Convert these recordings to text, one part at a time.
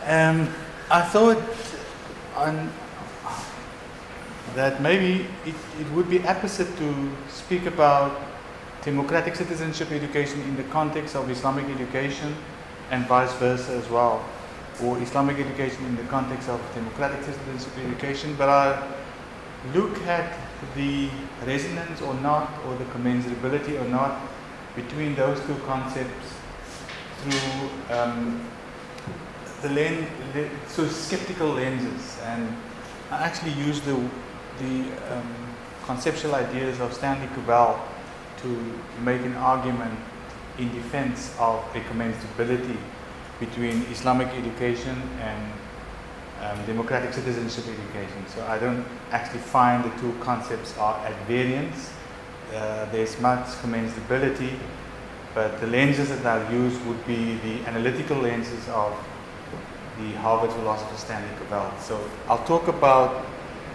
I thought that maybe it would be apposite to speak about democratic citizenship education in the context of Islamic education and vice versa as well, or Islamic education in the context of democratic citizenship education, but I look at the resonance or not, or the commensurability or not between those two concepts through so skeptical lenses, and I actually use the conceptual ideas of Stanley Cavell to make an argument in defense of a commensurability between Islamic education and democratic citizenship education. So I don't actually find the two concepts are at variance. There's much commensurability, but the lenses that I'll use would be the analytical lenses of the Harvard philosopher Stanley Cavell. So I'll talk about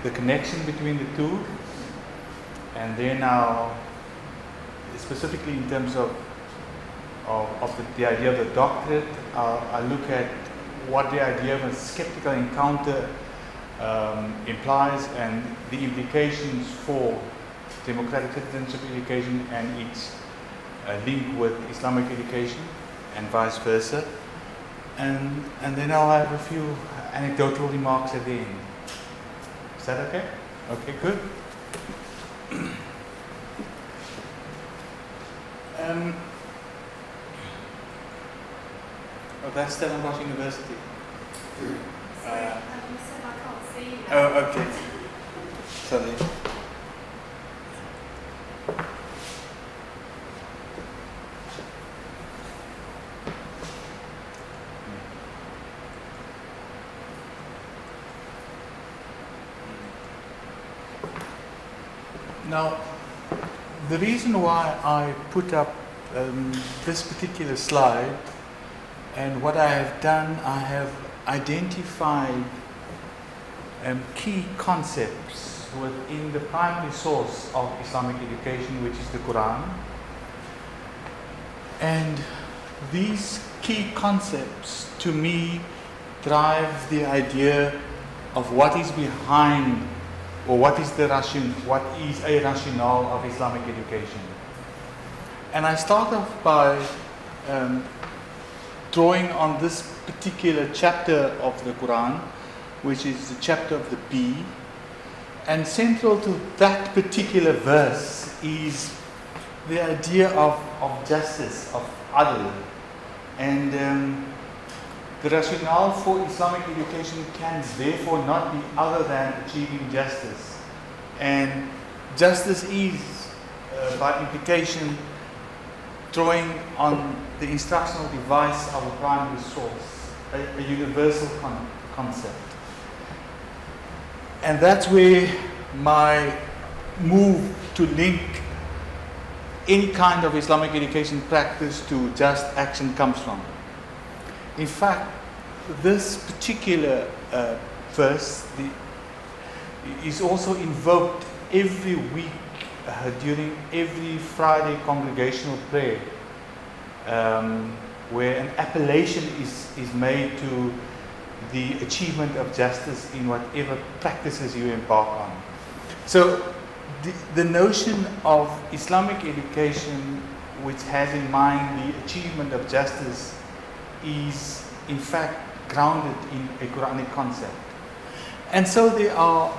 the connection between the two, and then I'll, specifically in terms of the idea of the doctorate, I'll look at what the idea of a skeptical encounter implies, and the implications for democratic citizenship education and its link with Islamic education and vice versa. And then I'll have a few anecdotal remarks at the end. Is that okay? Okay, good. Oh, that's Stellenbosch University. You said I can't see you now. Oh, okay. Sorry. Now, the reason why I put up this particular slide, and what I have done, I have identified key concepts within the primary source of Islamic education, which is the Quran. And these key concepts, to me, drive the idea of what is behind, or what is a rationale of Islamic education. And I start off by drawing on this particular chapter of the Quran, which is the chapter of the bee. And central to that particular verse is the idea of justice, of adl. And the rationale for Islamic education can therefore not be other than achieving justice. And justice is, by implication, drawing on the instructional device of a primary source, a universal concept. And that's where my move to link any kind of Islamic education practice to just action comes from. In fact, this particular verse is also invoked every week during every Friday congregational prayer, where an appellation is made to the achievement of justice in whatever practices you embark on. So the notion of Islamic education, which has in mind the achievement of justice, is in fact grounded in a Quranic concept. And so there are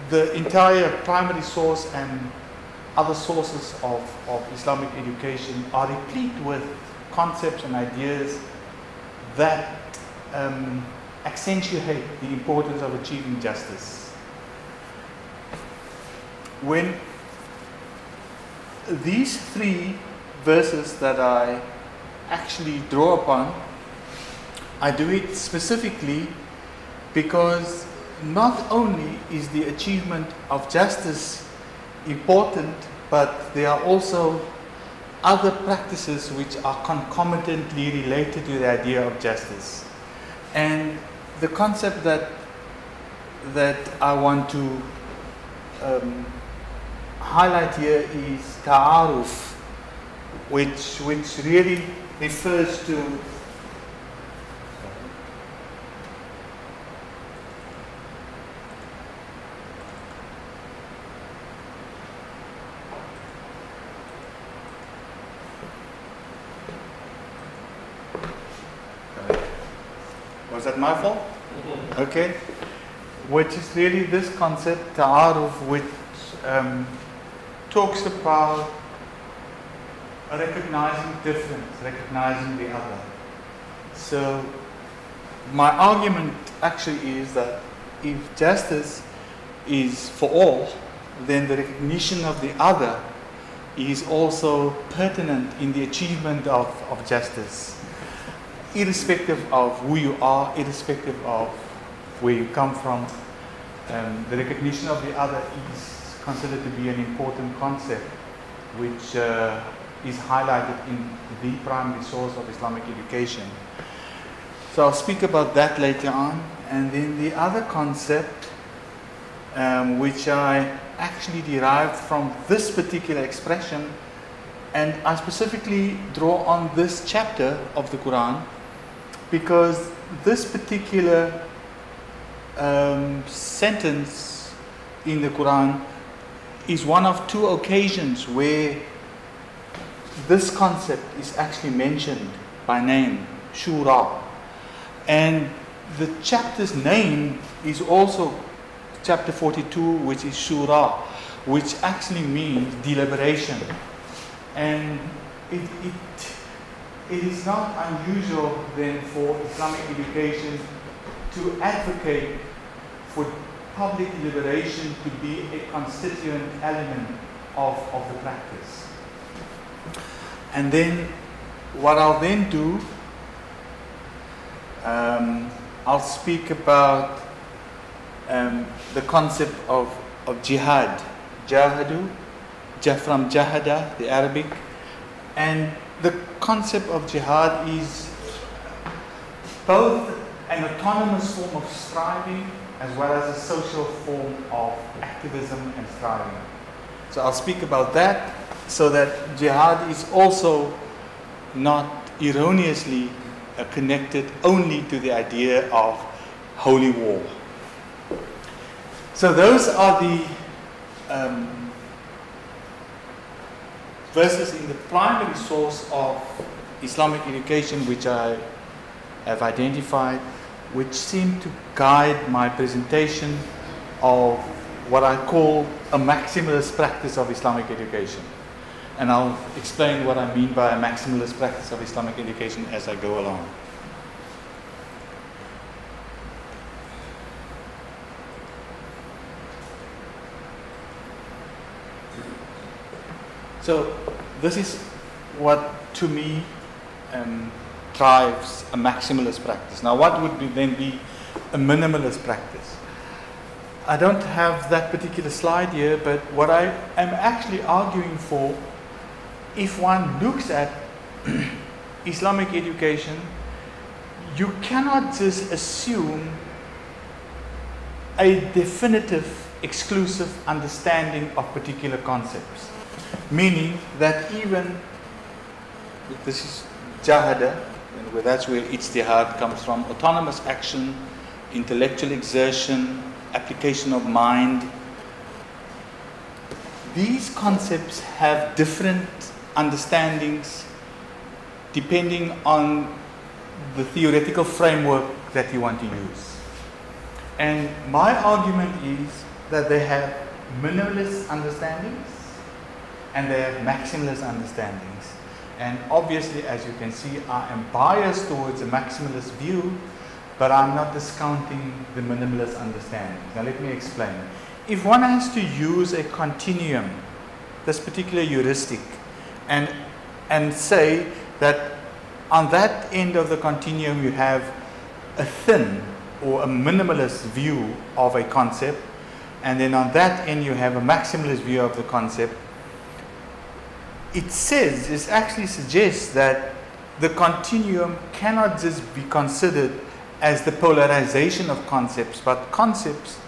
the entire primary source and other sources of Islamic education are replete with concepts and ideas that accentuate the importance of achieving justice. When these three verses that I actually draw upon, I do it specifically because not only is the achievement of justice important, but there are also other practices which are concomitantly related to the idea of justice. And the concept that I want to highlight here is ta'aruf, which really refers to Was that my fault? Okay. Which is really this concept, ta'aruf, which talks about recognizing difference, recognizing the other. So my argument actually is that if justice is for all, then the recognition of the other is also pertinent in the achievement of justice, irrespective of who you are, irrespective of where you come from. The recognition of the other is considered to be an important concept which is highlighted in the primary source of Islamic education. So I'll speak about that later on. And then the other concept, which I actually derived from this particular expression, and I specifically draw on this chapter of the Quran, because this particular sentence in the Quran is one of two occasions where this concept is actually mentioned by name, Shura. And the chapter's name is also chapter 42, which is Shura, which actually means deliberation. And it is not unusual then for Islamic education to advocate for public deliberation to be a constituent element of the practice. And then what I'll then do, I'll speak about the concept of jihad, jahadu, from jahada, the Arabic, and the concept of jihad is both an autonomous form of striving as well as a social form of activism and striving. So I'll speak about that, so that jihad is also not erroneously connected only to the idea of holy war. So those are the verses in the primary source of Islamic education which I have identified, which seem to guide my presentation of what I call a maximalist practice of Islamic education. And I'll explain what I mean by a maximalist practice of Islamic education as I go along. So this is what to me drives a maximalist practice. Now what would then be a minimalist practice? I don't have that particular slide here, but what I am actually arguing for, if one looks at Islamic education, you cannot just assume a definitive, exclusive understanding of particular concepts. Meaning that even, this is jahada, and that's where ijtihad comes from, autonomous action, intellectual exertion, application of mind. These concepts have different understandings depending on the theoretical framework that you want to use. And my argument is that they have minimalist understandings and they have maximalist understandings. And obviously, as you can see, I am biased towards a maximalist view, but I'm not discounting the minimalist understanding. Now let me explain. If one has to use a continuum, this particular heuristic, and say that on that end of the continuum you have a thin or a minimalist view of a concept, and then on that end you have a maximalist view of the concept, it actually suggests that the continuum cannot just be considered as the polarization of concepts, but concepts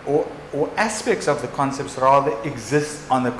or aspects of the concepts rather exist on the